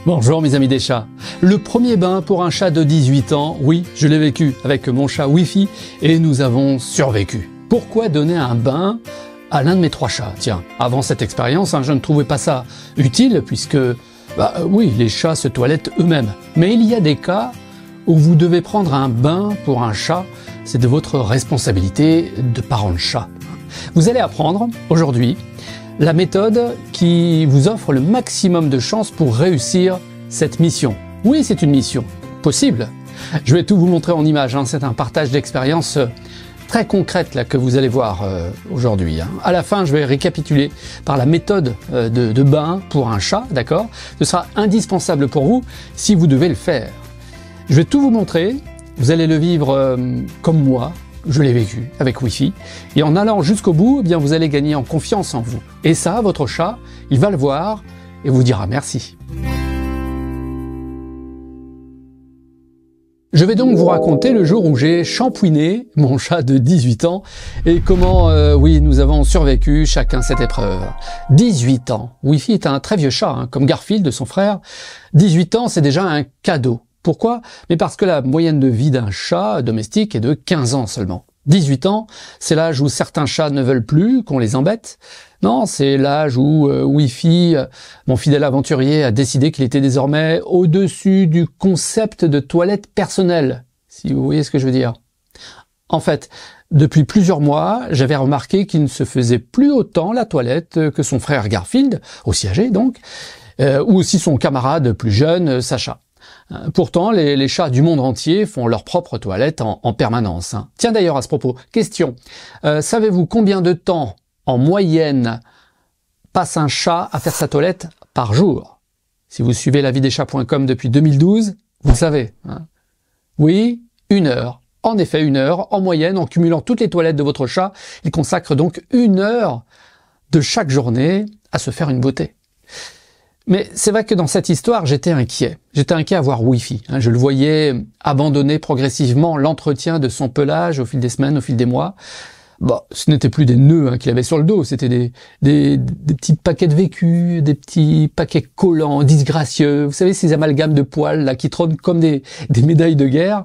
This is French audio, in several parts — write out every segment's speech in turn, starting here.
Bonjour mes amis des chats. Le premier bain pour un chat de 18 ans, oui, je l'ai vécu avec mon chat Wi-Fi et nous avons survécu. Pourquoi donner un bain à l'un de mes 3 chats? Tiens, avant cette expérience, je ne trouvais pas ça utile puisque, oui, les chats se toilettent eux-mêmes. Mais il y a des cas où vous devez prendre un bain pour un chat, c'est de votre responsabilité de parent de chat. Vous allez apprendre aujourd'hui la méthode qui vous offre le maximum de chances pour réussir cette mission. Oui, c'est une mission possible. Je vais tout vous montrer en images, c'est un partage d'expérience très concrète là, que vous allez voir aujourd'hui. À la fin, je vais récapituler par la méthode de bain pour un chat, d'accord? Ce sera indispensable pour vous si vous devez le faire. Je vais tout vous montrer, vous allez le vivre comme moi. Je l'ai vécu avec Wi-Fi, et en allant jusqu'au bout, eh bien vous allez gagner en confiance en vous. Et ça, votre chat, il va le voir et vous dira merci. Je vais donc vous raconter le jour où j'ai shampouiné mon chat de 18 ans et comment, oui, nous avons survécu chacun cette épreuve. 18 ans. Wi-Fi est un très vieux chat, comme Garfield, son frère. 18 ans, c'est déjà un cadeau. Pourquoi? Mais parce que la moyenne de vie d'un chat domestique est de 15 ans seulement. 18 ans, c'est l'âge où certains chats ne veulent plus qu'on les embête. Non, c'est l'âge où Wi-Fi, mon fidèle aventurier, a décidé qu'il était désormais au-dessus du concept de toilette personnelle, si vous voyez ce que je veux dire. En fait, depuis plusieurs mois, j'avais remarqué qu'il ne se faisait plus autant la toilette que son frère Garfield, aussi âgé donc, ou aussi son camarade plus jeune, Sacha. Pourtant, les chats du monde entier font leur propre toilette en permanence. Tiens d'ailleurs à ce propos, question. Savez-vous combien de temps, en moyenne, passe un chat à faire sa toilette par jour? Si vous suivez lavidechats.com depuis 2012, vous le savez. Oui, 1 heure. En effet, 1 heure, en moyenne, en cumulant toutes les toilettes de votre chat, il consacre donc 1 heure de chaque journée à se faire une beauté. Mais c'est vrai que dans cette histoire, j'étais inquiet. J'étais inquiet à voir Wi-Fi. Je le voyais abandonner progressivement l'entretien de son pelage au fil des semaines, au fil des mois. Ce n'était plus des nœuds qu'il avait sur le dos, c'était des petits paquets de vécu, des petits paquets collants, disgracieux. Vous savez, ces amalgames de poils là qui trônent comme des médailles de guerre.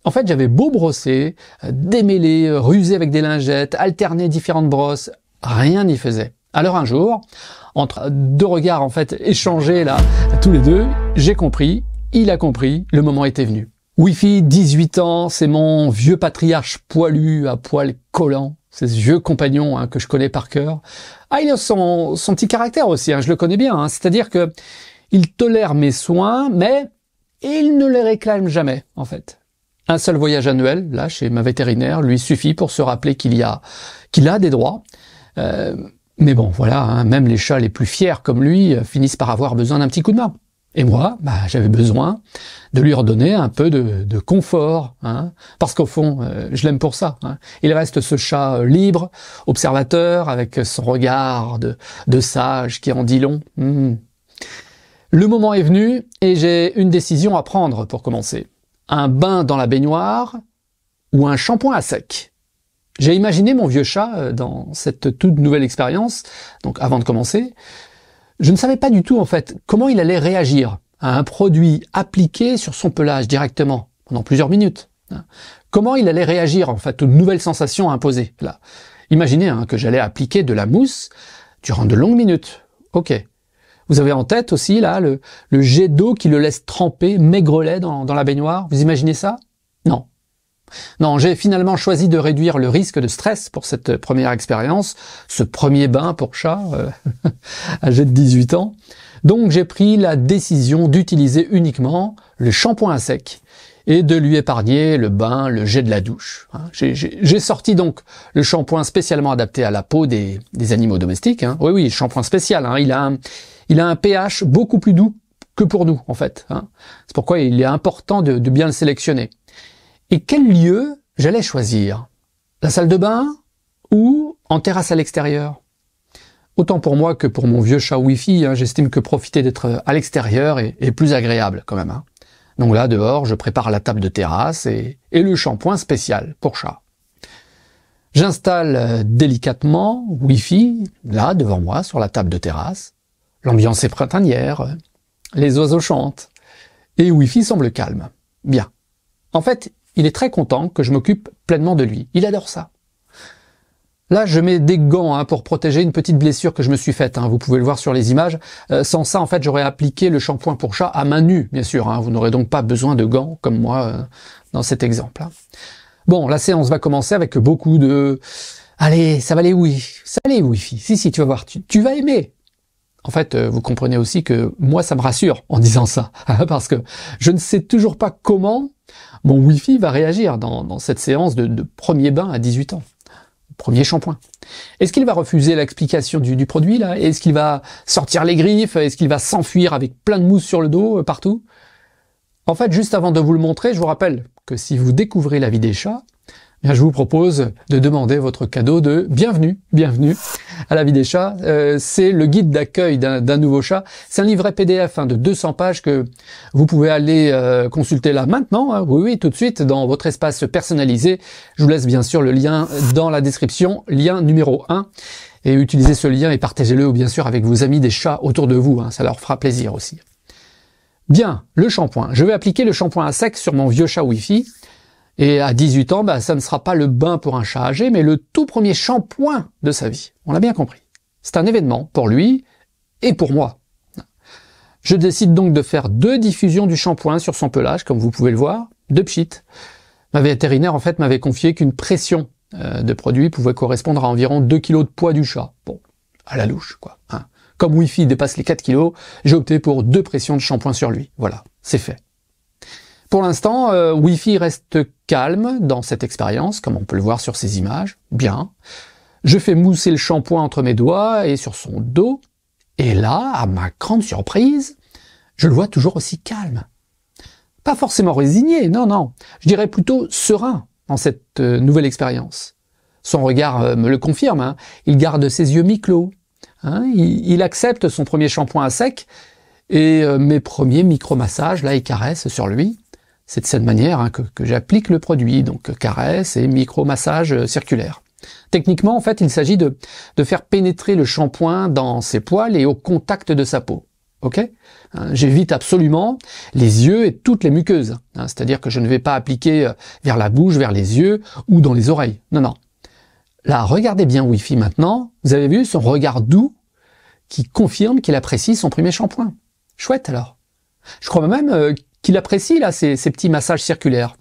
En fait, j'avais beau brosser, démêler, ruser avec des lingettes, alterner différentes brosses, rien n'y faisait. Alors un jour, entre 2 regards en fait échangés là, tous les deux, j'ai compris, il a compris, le moment était venu. Wi-Fi, 18 ans, c'est mon vieux patriarche poilu à poils collants, c'est ce vieux compagnon que je connais par cœur. Il a son petit caractère aussi, je le connais bien, c'est-à-dire que il tolère mes soins, mais il ne les réclame jamais en fait. Un seul voyage annuel, là, chez ma vétérinaire, lui suffit pour se rappeler qu'il a des droits. Mais bon, voilà, même les chats les plus fiers comme lui finissent par avoir besoin d'un petit coup de main. Et moi, j'avais besoin de lui redonner un peu de confort, parce qu'au fond, je l'aime pour ça. Il reste ce chat libre, observateur, avec son regard de sage qui en dit long. Le moment est venu et j'ai une décision à prendre pour commencer. Un bain dans la baignoire ou un shampoing à sec. J'ai imaginé mon vieux chat dans cette toute nouvelle expérience, donc avant de commencer. Je ne savais pas du tout en fait comment il allait réagir à un produit appliqué sur son pelage directement pendant plusieurs minutes. Comment il allait réagir en fait aux nouvelles sensations imposées là. Imaginez que j'allais appliquer de la mousse durant de longues minutes. Ok. Vous avez en tête aussi là le jet d'eau qui le laisse tremper maigrelet dans la baignoire. Vous imaginez ça? Non. Non, j'ai finalement choisi de réduire le risque de stress pour cette première expérience, ce premier bain pour chat, âgé de 18 ans. Donc j'ai pris la décision d'utiliser uniquement le shampoing à sec et de lui épargner le bain, le jet de la douche. J'ai sorti donc le shampoing spécialement adapté à la peau des animaux domestiques. Oui, shampoing spécial. Il a un pH beaucoup plus doux que pour nous, en fait. C'est pourquoi il est important de bien le sélectionner. Et quel lieu j'allais choisir? La salle de bain ou en terrasse à l'extérieur? Autant pour moi que pour mon vieux chat Wi-Fi, j'estime que profiter d'être à l'extérieur est plus agréable quand même. Donc là, dehors, je prépare la table de terrasse et le shampoing spécial pour chat. J'installe délicatement Wi-Fi, là, devant moi, sur la table de terrasse. L'ambiance est printanière. les oiseaux chantent, et Wi-Fi semble calme. Bien. En fait, il est très content que je m'occupe pleinement de lui. Il adore ça. Là, je mets des gants pour protéger une petite blessure que je me suis faite. Vous pouvez le voir sur les images. Sans ça, en fait, j'aurais appliqué le shampoing pour chat à main nue, bien sûr. Vous n'aurez donc pas besoin de gants, comme moi, dans cet exemple. Bon, la séance va commencer avec beaucoup de... Allez, ça va aller Wi-Fi. Si, tu vas voir, tu vas aimer. En fait, vous comprenez aussi que moi, ça me rassure en disant ça. Parce que je ne sais toujours pas comment mon Wi-Fi va réagir dans cette séance de premier bain à 18 ans. Premier shampoing. Est-ce qu'il va refuser l'explication du produit là? Est-ce qu'il va sortir les griffes? Est-ce qu'il va s'enfuir avec plein de mousse sur le dos partout? En fait, juste avant de vous le montrer, je vous rappelle que si vous découvrez la vie des chats, bien, je vous propose de demander votre cadeau de bienvenue à la vie des chats. C'est le guide d'accueil d'un nouveau chat. C'est un livret PDF de 200 pages que vous pouvez aller consulter là maintenant. Oui, tout de suite dans votre espace personnalisé. Je vous laisse bien sûr le lien dans la description, lien numéro 1. Et utilisez ce lien et partagez-le bien sûr avec vos amis des chats autour de vous. Ça leur fera plaisir aussi. Bien, le shampoing. Je vais appliquer le shampoing à sec sur mon vieux chat Wi-Fi. Et à 18 ans, ça ne sera pas le bain pour un chat âgé, mais le tout premier shampoing de sa vie. On l'a bien compris. C'est un événement pour lui et pour moi. Je décide donc de faire 2 diffusions du shampoing sur son pelage, comme vous pouvez le voir, 2 pchits. Ma vétérinaire, en fait, m'avait confié qu'une pression de produit pouvait correspondre à environ 2 kg de poids du chat. Bon, à la louche, quoi. Comme Wi-Fi dépasse les 4 kg, j'ai opté pour 2 pressions de shampoing sur lui. Voilà, c'est fait. Pour l'instant, Wi-Fi reste calme dans cette expérience, comme on peut le voir sur ces images. Bien. Je fais mousser le shampoing entre mes doigts et sur son dos. Et là, à ma grande surprise, je le vois toujours aussi calme. Pas forcément résigné, non. Je dirais plutôt serein dans cette nouvelle expérience. Son regard me le confirme. Il garde ses yeux mi-clos. Il accepte son premier shampoing à sec et mes premiers micro-massages là et caresses sur lui. C'est de cette manière que j'applique le produit, donc caresse et micro-massage circulaire. Techniquement, en fait, il s'agit de faire pénétrer le shampoing dans ses poils et au contact de sa peau. Ok ? J'évite absolument les yeux et toutes les muqueuses. C'est-à-dire que je ne vais pas appliquer vers la bouche, vers les yeux ou dans les oreilles. Non. Là, regardez bien Wi-Fi maintenant. Vous avez vu son regard doux qui confirme qu'il apprécie son premier shampoing. Chouette alors. Je crois même qu'il apprécie là ces petits massages circulaires.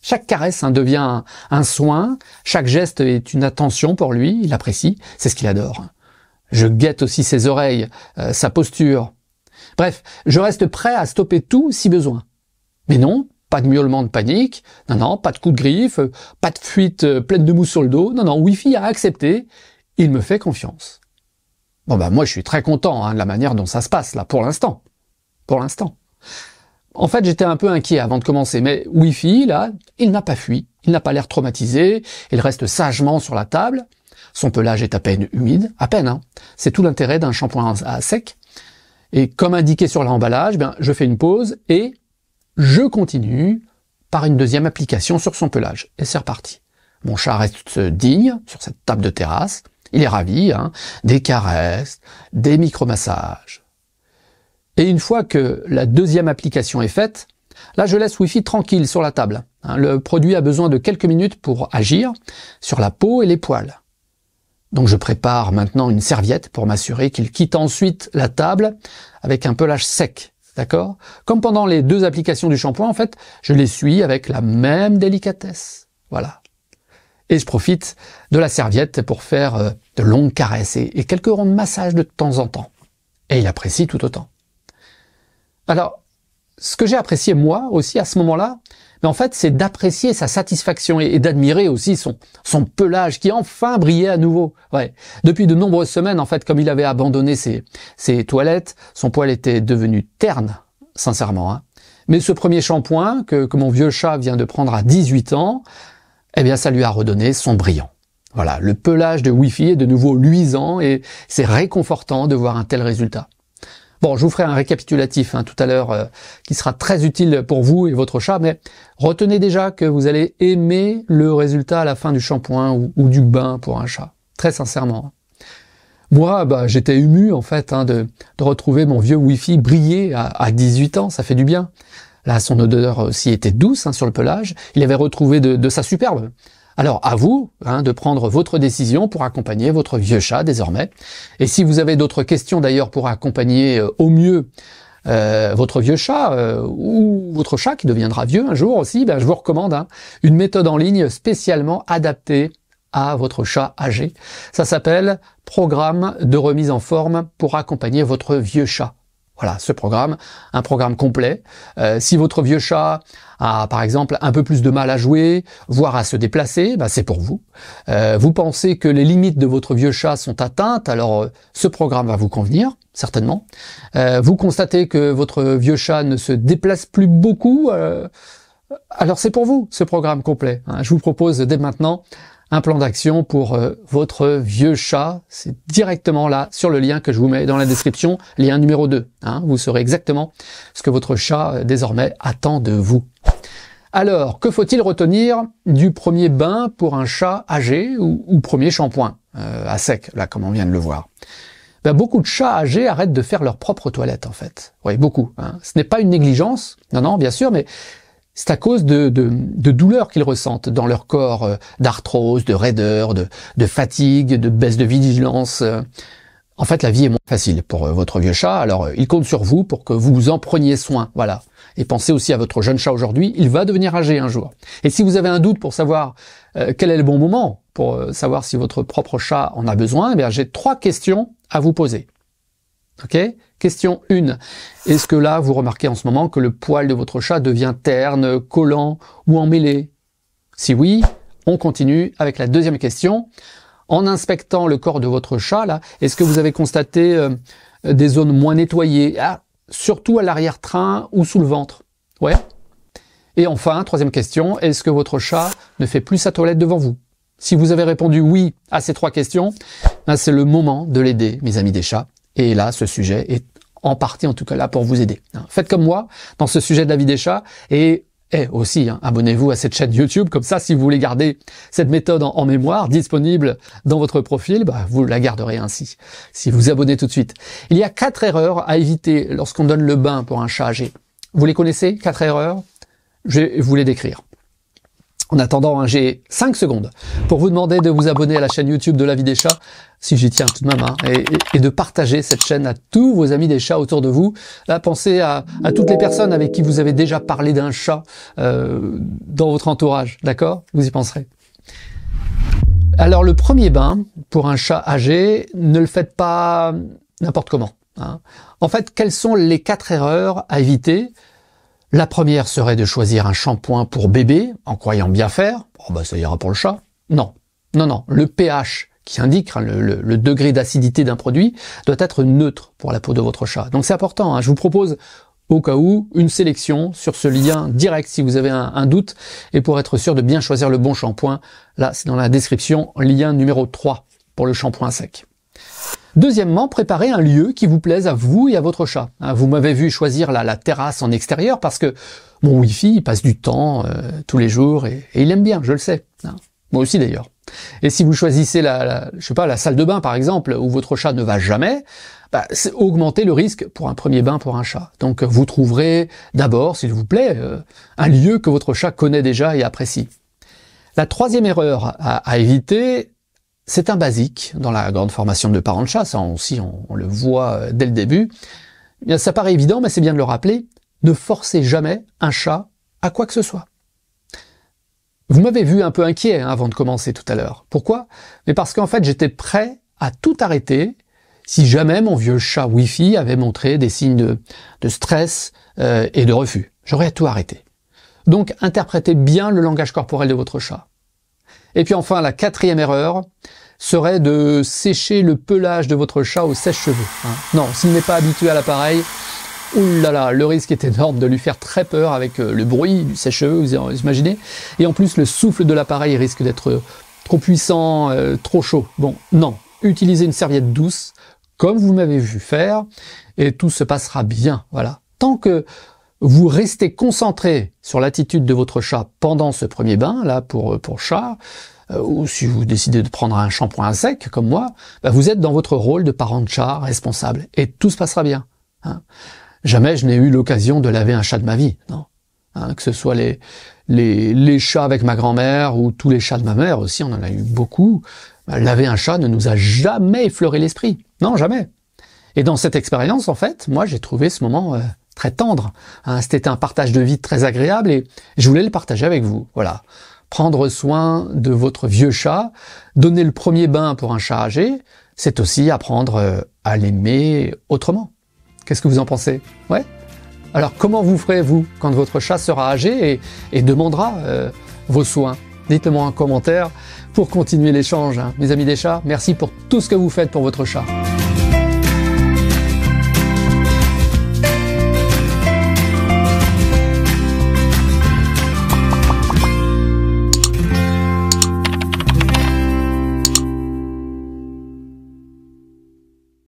Chaque caresse devient un soin, chaque geste est une attention pour lui, il apprécie, c'est ce qu'il adore. Je guette aussi ses oreilles, sa posture. Bref, je reste prêt à stopper tout si besoin. Mais non, pas de miaulement de panique, non, pas de coups de griffe, pas de fuite pleine de mousse sur le dos, non, Wi-Fi a accepté, il me fait confiance. Bon moi je suis très content de la manière dont ça se passe là, pour l'instant. En fait, j'étais un peu inquiet avant de commencer, mais Wi-Fi, là, il n'a pas fui, il n'a pas l'air traumatisé, il reste sagement sur la table, son pelage est à peine humide, à peine, c'est tout l'intérêt d'un shampoing à sec, et comme indiqué sur l'emballage, je fais une pause et je continue par une deuxième application sur son pelage, et c'est reparti. Mon chat reste digne sur cette table de terrasse, il est ravi, des caresses, des micro-massages. Et une fois que la deuxième application est faite, là je laisse Wi-Fi tranquille sur la table. Le produit a besoin de quelques minutes pour agir sur la peau et les poils. Donc je prépare maintenant une serviette pour m'assurer qu'il quitte ensuite la table avec un pelage sec. D'accord ? Comme pendant les 2 applications du shampoing, en fait, je l'essuie avec la même délicatesse. Voilà. Et je profite de la serviette pour faire de longues caresses et quelques ronds de massage de temps en temps. Et il apprécie tout autant. Alors, ce que j'ai apprécié moi aussi à ce moment-là, en fait, c'est d'apprécier sa satisfaction et d'admirer aussi son pelage qui enfin brillait à nouveau. Ouais. Depuis de nombreuses semaines, en fait, comme il avait abandonné ses toilettes, son poil était devenu terne, sincèrement. Mais ce premier shampoing que mon vieux chat vient de prendre à 18 ans, ça lui a redonné son brillant. Voilà, le pelage de Wi-Fi est de nouveau luisant et c'est réconfortant de voir un tel résultat. Bon, je vous ferai un récapitulatif tout à l'heure qui sera très utile pour vous et votre chat, mais retenez déjà que vous allez aimer le résultat à la fin du shampoing ou du bain pour un chat, très sincèrement. Moi, j'étais ému en fait de retrouver mon vieux Wi-Fi briller à 18 ans, ça fait du bien. Là, son odeur aussi était douce sur le pelage. Il avait retrouvé de sa superbe. Alors, à vous de prendre votre décision pour accompagner votre vieux chat désormais. Et si vous avez d'autres questions d'ailleurs pour accompagner au mieux votre vieux chat ou votre chat qui deviendra vieux un jour aussi, je vous recommande une méthode en ligne spécialement adaptée à votre chat âgé. Ça s'appelle Programme de remise en forme pour accompagner votre vieux chat. Voilà, ce programme, un programme complet. Si votre vieux chat a, par exemple, un peu plus de mal à jouer, voire à se déplacer, c'est pour vous. Vous pensez que les limites de votre vieux chat sont atteintes, alors ce programme va vous convenir, certainement. Vous constatez que votre vieux chat ne se déplace plus beaucoup, alors c'est pour vous, ce programme complet. Je vous propose dès maintenant un plan d'action pour votre vieux chat. C'est directement là, sur le lien que je vous mets dans la description, lien numéro 2. Vous saurez exactement ce que votre chat, désormais, attend de vous. Alors, que faut-il retenir du premier bain pour un chat âgé ou premier shampoing à sec, là, comme on vient de le voir? Beaucoup de chats âgés arrêtent de faire leur propre toilette, en fait. Oui, beaucoup. Ce n'est pas une négligence, non, bien sûr, mais c'est à cause de douleurs qu'ils ressentent dans leur corps, d'arthrose, de raideur, de fatigue, de baisse de vigilance. En fait, la vie est moins facile pour votre vieux chat, alors il compte sur vous pour que vous en preniez soin, voilà. Et pensez aussi à votre jeune chat aujourd'hui, il va devenir âgé un jour. Et si vous avez un doute pour savoir quel est le bon moment, pour savoir si votre propre chat en a besoin, j'ai 3 questions à vous poser. Ok ? Question 1. Est-ce que là, vous remarquez en ce moment que le poil de votre chat devient terne, collant ou emmêlé? Si oui, on continue avec la deuxième question. En inspectant le corps de votre chat, là, est-ce que vous avez constaté des zones moins nettoyées, surtout à l'arrière-train ou sous le ventre? Ouais. Et enfin, troisième question, est-ce que votre chat ne fait plus sa toilette devant vous? Si vous avez répondu oui à ces 3 questions, c'est le moment de l'aider, mes amis des chats. Et là, ce sujet est en partie, en tout cas là, pour vous aider. Faites comme moi dans ce sujet de la vie des chats et aussi, abonnez-vous à cette chaîne YouTube. Comme ça, si vous voulez garder cette méthode en mémoire, disponible dans votre profil, vous la garderez ainsi, si vous abonnez tout de suite. Il y a 4 erreurs à éviter lorsqu'on donne le bain pour un chat âgé. Vous les connaissez, 4 erreurs? Je vais vous les décrire. En attendant, j'ai 5 secondes pour vous demander de vous abonner à la chaîne YouTube de la vie des chats, si j'y tiens tout de même, et de partager cette chaîne à tous vos amis des chats autour de vous. Là, pensez à toutes les personnes avec qui vous avez déjà parlé d'un chat dans votre entourage, d'accord? Vous y penserez. Alors, le premier bain pour un chat âgé, ne le faites pas n'importe comment. En fait, quelles sont les 4 erreurs à éviter? La première serait de choisir un shampoing pour bébé, en croyant bien faire. Ça ira pour le chat. Non. Le pH qui indique le degré d'acidité d'un produit doit être neutre pour la peau de votre chat. Donc c'est important. Je vous propose au cas où une sélection sur ce lien direct si vous avez un doute. Et pour être sûr de bien choisir le bon shampoing, là c'est dans la description, lien numéro 3 pour le shampoing sec. Deuxièmement, préparez un lieu qui vous plaise à vous et à votre chat. Vous m'avez vu choisir la terrasse en extérieur parce que mon Wi-Fi il passe du temps tous les jours et il aime bien, je le sais. Moi aussi d'ailleurs. Et si vous choisissez la salle de bain par exemple, où votre chat ne va jamais, c'est augmenter le risque pour un premier bain pour un chat. Donc vous trouverez d'abord, s'il vous plaît, un lieu que votre chat connaît déjà et apprécie. La troisième erreur à éviter, c'est un basique dans la grande formation de parents de chat, ça aussi on le voit dès le début. Ça paraît évident, mais c'est bien de le rappeler, ne forcez jamais un chat à quoi que ce soit. Vous m'avez vu un peu inquiet avant de commencer tout à l'heure. Pourquoi? Mais parce qu'en fait j'étais prêt à tout arrêter si jamais mon vieux chat Wi-Fi avait montré des signes de stress et de refus. J'aurais tout arrêté. Donc interprétez bien le langage corporel de votre chat. Et puis enfin, la 4e erreur serait de sécher le pelage de votre chat au sèche-cheveux. Non, s'il n'est pas habitué à l'appareil, oulala, le risque est énorme de lui faire très peur avec le bruit du sèche-cheveux, vous imaginez. Et en plus, le souffle de l'appareil risque d'être trop puissant, trop chaud. Bon, non, utilisez une serviette douce, comme vous m'avez vu faire, et tout se passera bien, voilà. Tant que vous restez concentré sur l'attitude de votre chat pendant ce premier bain, là, pour chat, ou si vous décidez de prendre un shampoing à sec, comme moi, bah vous êtes dans votre rôle de parent de chat responsable, et tout se passera bien. Hein. Jamais je n'ai eu l'occasion de laver un chat de ma vie, non. Hein, que ce soit les chats avec ma grand-mère, ou tous les chats de ma mère aussi, on en a eu beaucoup. Bah, laver un chat ne nous a jamais effleuré l'esprit. Non, jamais. Et dans cette expérience, en fait, moi j'ai trouvé ce moment très tendre. Hein, c'était un partage de vie très agréable, et je voulais le partager avec vous. Voilà. Prendre soin de votre vieux chat, donner le premier bain pour un chat âgé, c'est aussi apprendre à l'aimer autrement. Qu'est-ce que vous en pensez? Ouais. Alors comment vous ferez, vous, quand votre chat sera âgé et demandera vos soins? Dites-le-moi en commentaire pour continuer l'échange. Hein. Mes amis des chats, merci pour tout ce que vous faites pour votre chat.